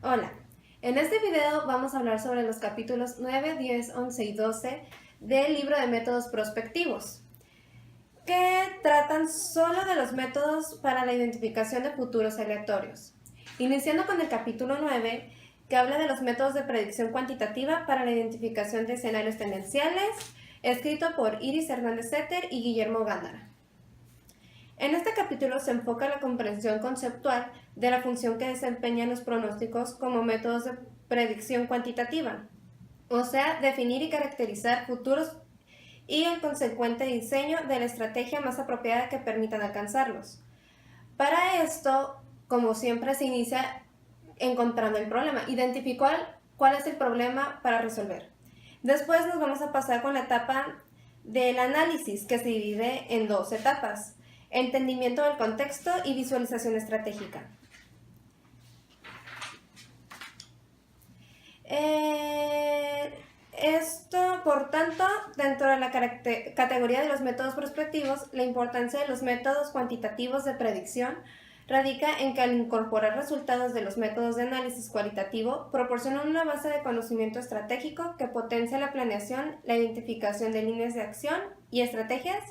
Hola, en este video vamos a hablar sobre los capítulos 9, 10, 11 y 12 del libro de métodos prospectivos, que tratan solo de los métodos para la identificación de futuros aleatorios. Iniciando con el capítulo 9, que habla de los métodos de predicción cuantitativa para la identificación de escenarios tendenciales, escrito por Iris Hernández Setter y Guillermo Gándara. En este capítulo se enfoca la comprensión conceptual de la función que desempeñan los pronósticos como métodos de predicción cuantitativa, o sea, definir y caracterizar futuros y el consecuente diseño de la estrategia más apropiada que permitan alcanzarlos. Para esto, como siempre, se inicia encontrando el problema, identificar cuál es el problema para resolver. Después nos vamos a pasar con la etapa del análisis, que se divide en dos etapas: entendimiento del contexto y visualización estratégica. Esto, por tanto, dentro de la categoría de los métodos prospectivos, la importancia de los métodos cuantitativos de predicción radica en que al incorporar resultados de los métodos de análisis cualitativo, proporcionan una base de conocimiento estratégico que potencia la planeación, la identificación de líneas de acción y estrategias,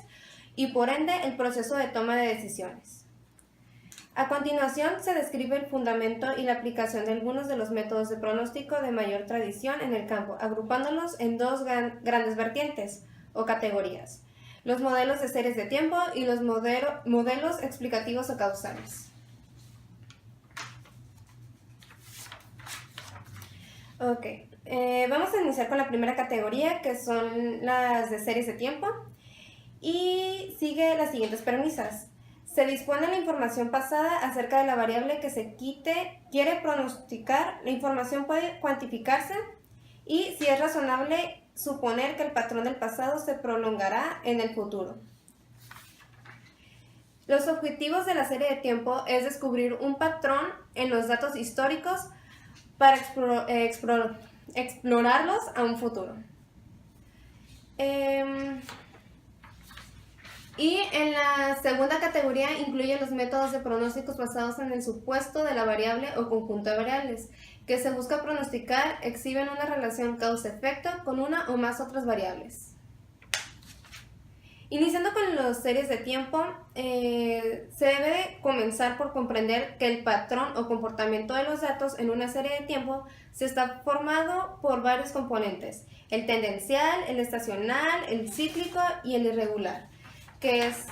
y por ende el proceso de toma de decisiones. A continuación se describe el fundamento y la aplicación de algunos de los métodos de pronóstico de mayor tradición en el campo, agrupándolos en dos grandes vertientes o categorías: los modelos de series de tiempo y los modelos explicativos o causales. Ok, vamos a iniciar con la primera categoría, que son las de series de tiempo. Y sigue las siguientes premisas. Se dispone la información pasada acerca de la variable que se quiere pronosticar. La información puede cuantificarse y, si es razonable, suponer que el patrón del pasado se prolongará en el futuro. Los objetivos de la serie de tiempo es descubrir un patrón en los datos históricos para explorarlos a un futuro. Y en la segunda categoría incluye los métodos de pronósticos basados en el supuesto de la variable o conjunto de variables que se busca pronosticar exhiben una relación causa-efecto con una o más otras variables. Iniciando con las series de tiempo, se debe comenzar por comprender que el patrón o comportamiento de los datos en una serie de tiempo se está formado por varios componentes: el tendencial, el estacional, el cíclico y el irregular. ¿Qué es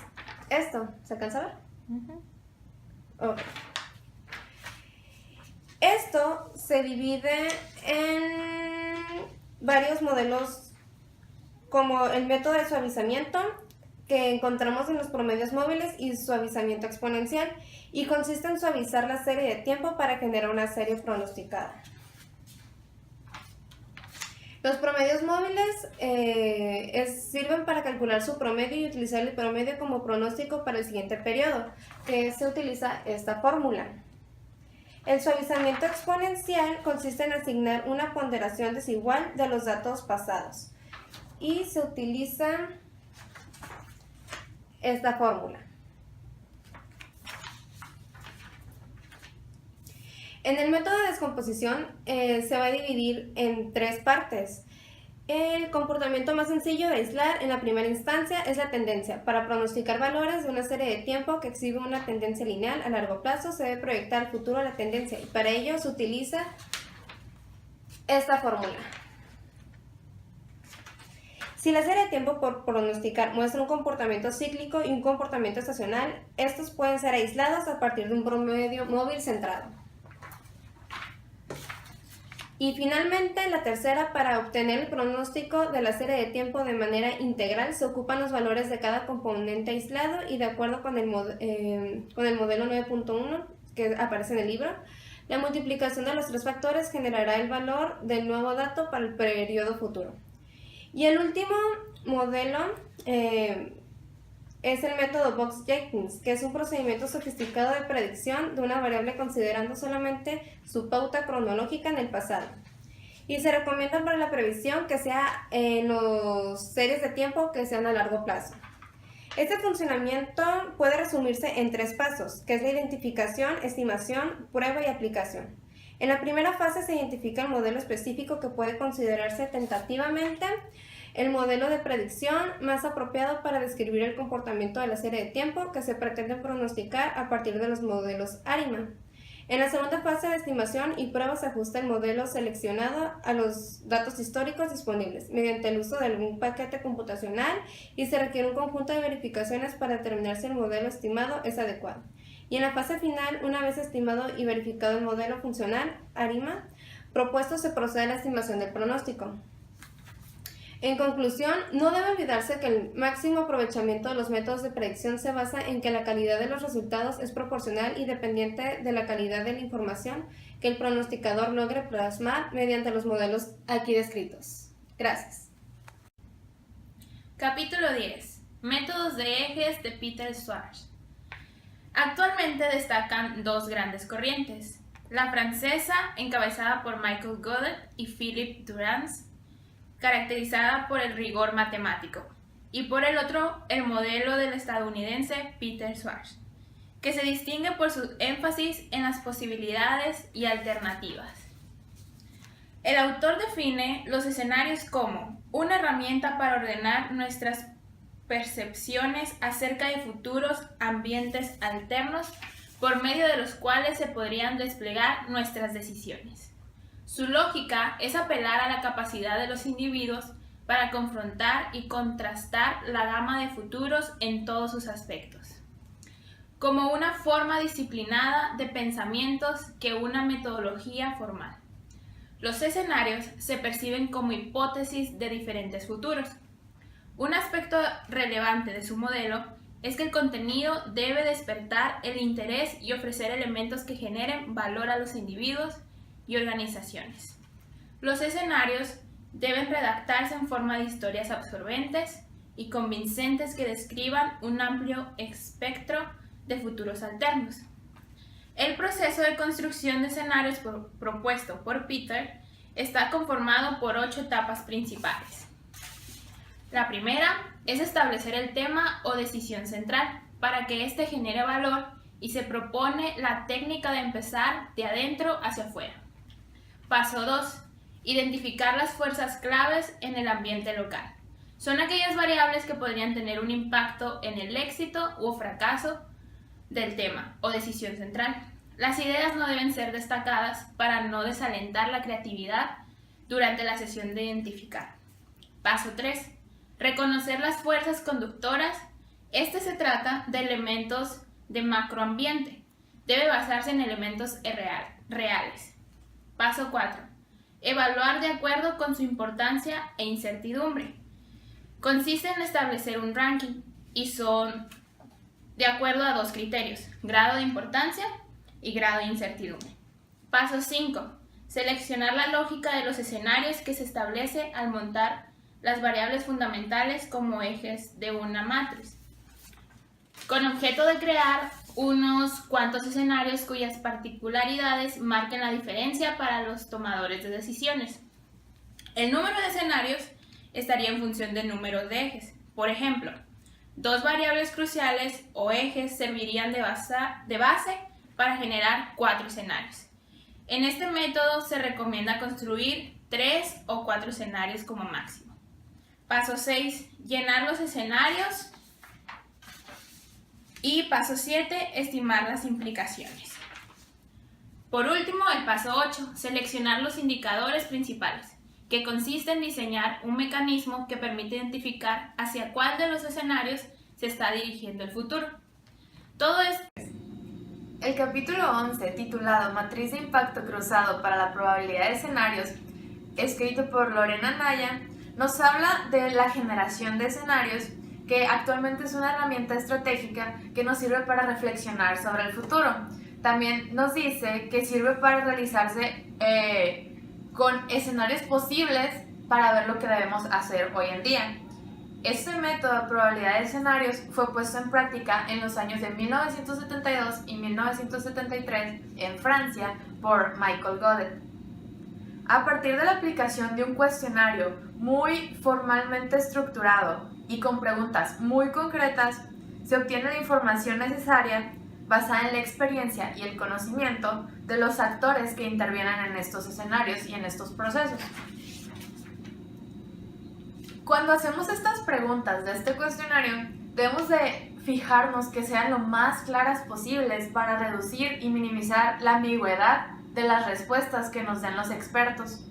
esto? ¿Se alcanza a ver? Okay. Esto se divide en varios modelos, como el método de suavizamiento, que encontramos en los promedios móviles, y suavizamiento exponencial, y consiste en suavizar la serie de tiempo para generar una serie pronosticada. Los promedios móviles sirven para calcular su promedio y utilizar el promedio como pronóstico para el siguiente periodo, que se utiliza esta fórmula. El suavizamiento exponencial consiste en asignar una ponderación desigual de los datos pasados y se utiliza esta fórmula. En el método de descomposición se va a dividir en tres partes. El comportamiento más sencillo de aislar en la primera instancia es la tendencia. Para pronosticar valores de una serie de tiempo que exhibe una tendencia lineal a largo plazo, se debe proyectar al futuro la tendencia, y para ello se utiliza esta fórmula. Si la serie de tiempo por pronosticar muestra un comportamiento cíclico y un comportamiento estacional, estos pueden ser aislados a partir de un promedio móvil centrado. Y finalmente, la tercera: para obtener el pronóstico de la serie de tiempo de manera integral, se ocupan los valores de cada componente aislado, y de acuerdo con el modelo 9.1 que aparece en el libro, la multiplicación de los tres factores generará el valor del nuevo dato para el periodo futuro. Y el último modelo es el método Box-Jenkins, que es un procedimiento sofisticado de predicción de una variable considerando solamente su pauta cronológica en el pasado. Y se recomienda para la previsión que sea en las series de tiempo que sean a largo plazo. Este funcionamiento puede resumirse en tres pasos, que es la identificación, estimación, prueba y aplicación. En la primera fase se identifica el modelo específico que puede considerarse tentativamente el modelo de predicción más apropiado para describir el comportamiento de la serie de tiempo que se pretende pronosticar a partir de los modelos ARIMA. En la segunda fase de estimación y prueba se ajusta el modelo seleccionado a los datos históricos disponibles mediante el uso de algún paquete computacional y se requiere un conjunto de verificaciones para determinar si el modelo estimado es adecuado. Y en la fase final, una vez estimado y verificado el modelo funcional ARIMA propuesto, se procede a la estimación del pronóstico. En conclusión, no debe olvidarse que el máximo aprovechamiento de los métodos de predicción se basa en que la calidad de los resultados es proporcional y dependiente de la calidad de la información que el pronosticador logre plasmar mediante los modelos aquí descritos. Gracias. Capítulo 10. Métodos de ejes de Peter Schwartz. Actualmente destacan dos grandes corrientes. La francesa, encabezada por Michael Godet y Philippe Durance, caracterizada por el rigor matemático, y por el otro, el modelo del estadounidense Peter Schwartz, que se distingue por su énfasis en las posibilidades y alternativas. El autor define los escenarios como una herramienta para ordenar nuestras percepciones acerca de futuros ambientes alternos por medio de los cuales se podrían desplegar nuestras decisiones. Su lógica es apelar a la capacidad de los individuos para confrontar y contrastar la gama de futuros en todos sus aspectos, como una forma disciplinada de pensamientos que una metodología formal. Los escenarios se perciben como hipótesis de diferentes futuros. Un aspecto relevante de su modelo es que el contenido debe despertar el interés y ofrecer elementos que generen valor a los individuos y organizaciones. Los escenarios deben redactarse en forma de historias absorbentes y convincentes que describan un amplio espectro de futuros alternos. El proceso de construcción de escenarios propuesto por Peter está conformado por 8 etapas principales. La primera es establecer el tema o decisión central para que éste genere valor y se propone la técnica de empezar de adentro hacia afuera. Paso 2. Identificar las fuerzas claves en el ambiente local. Son aquellas variables que podrían tener un impacto en el éxito o fracaso del tema o decisión central. Las ideas no deben ser destacadas para no desalentar la creatividad durante la sesión de identificar. Paso 3. Reconocer las fuerzas conductoras. Este se trata de elementos de macroambiente. Debe basarse en elementos reales. Paso 4. Evaluar de acuerdo con su importancia e incertidumbre. Consiste en establecer un ranking y son de acuerdo a 2 criterios, grado de importancia y grado de incertidumbre. Paso 5. Seleccionar la lógica de los escenarios que se establece al montar las variables fundamentales como ejes de una matriz, con objeto de crear unos cuantos escenarios cuyas particularidades marquen la diferencia para los tomadores de decisiones. El número de escenarios estaría en función del número de ejes. Por ejemplo, 2 variables cruciales o ejes servirían de base para generar 4 escenarios. En este método se recomienda construir 3 o 4 escenarios como máximo. Paso 6. Llenar los escenarios. Y paso 7, estimar las implicaciones. Por último, el paso 8, seleccionar los indicadores principales, que consiste en diseñar un mecanismo que permite identificar hacia cuál de los escenarios se está dirigiendo el futuro. Todo esto. El capítulo 11, titulado Matriz de impacto cruzado para la probabilidad de escenarios, escrito por Lorena Naya, nos habla de la generación de escenarios, que actualmente es una herramienta estratégica que nos sirve para reflexionar sobre el futuro. También nos dice que sirve para realizarse con escenarios posibles para ver lo que debemos hacer hoy en día. Este método de probabilidad de escenarios fue puesto en práctica en los años de 1972 y 1973 en Francia por Michael Godet. A partir de la aplicación de un cuestionario muy formalmente estructurado y con preguntas muy concretas, se obtiene la información necesaria basada en la experiencia y el conocimiento de los actores que intervienen en estos escenarios y en estos procesos. Cuando hacemos estas preguntas de este cuestionario, debemos de fijarnos que sean lo más claras posibles para reducir y minimizar la ambigüedad de las respuestas que nos den los expertos.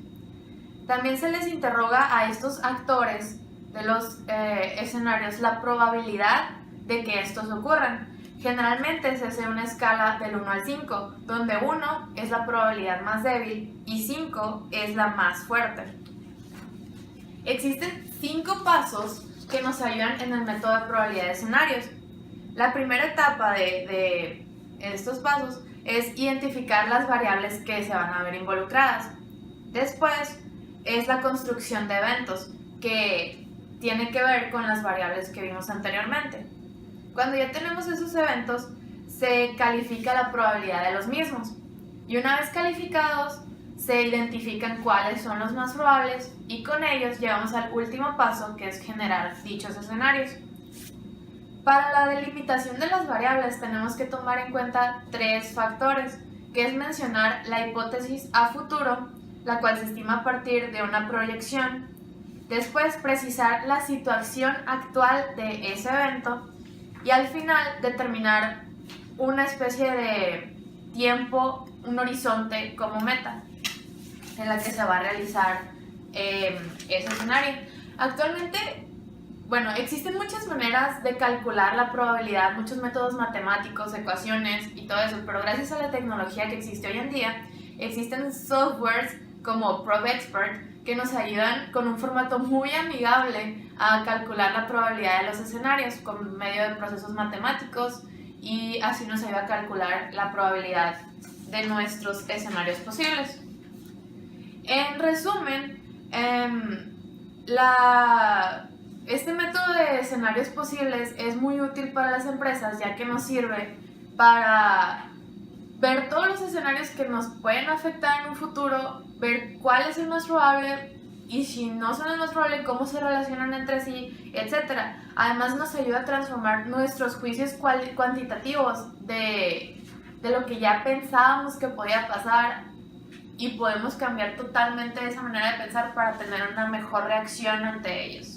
También se les interroga a estos actores de los escenarios la probabilidad de que estos ocurran. Generalmente se hace una escala del 1 al 5, donde 1 es la probabilidad más débil y 5 es la más fuerte. Existen 5 pasos que nos ayudan en el método de probabilidad de escenarios. La primera etapa de estos pasos es identificar las variables que se van a ver involucradas. Después es la construcción de eventos, que tiene que ver con las variables que vimos anteriormente. Cuando ya tenemos esos eventos, se califica la probabilidad de los mismos. Y una vez calificados, se identifican cuáles son los más probables y con ellos llegamos al último paso, que es generar dichos escenarios. Para la delimitación de las variables tenemos que tomar en cuenta 3 factores, que es mencionar la hipótesis a futuro, la cual se estima a partir de una proyección. Después precisar la situación actual de ese evento y al final determinar una especie de tiempo, un horizonte como meta en la que se va a realizar ese escenario. Actualmente, existen muchas maneras de calcular la probabilidad, muchos métodos matemáticos, ecuaciones y todo eso, pero gracias a la tecnología que existe hoy en día, existen softwares como ProbExpert que nos ayudan con un formato muy amigable a calcular la probabilidad de los escenarios con medio de procesos matemáticos, y así nos ayuda a calcular la probabilidad de nuestros escenarios posibles. En resumen, este método de escenarios posibles es muy útil para las empresas, ya que nos sirve para ver todos los escenarios que nos pueden afectar en un futuro, ver cuál es el más probable y si no son el más probable, cómo se relacionan entre sí, etc. Además nos ayuda a transformar nuestros juicios cuantitativos de lo que ya pensábamos que podía pasar, y podemos cambiar totalmente esa manera de pensar para tener una mejor reacción ante ellos.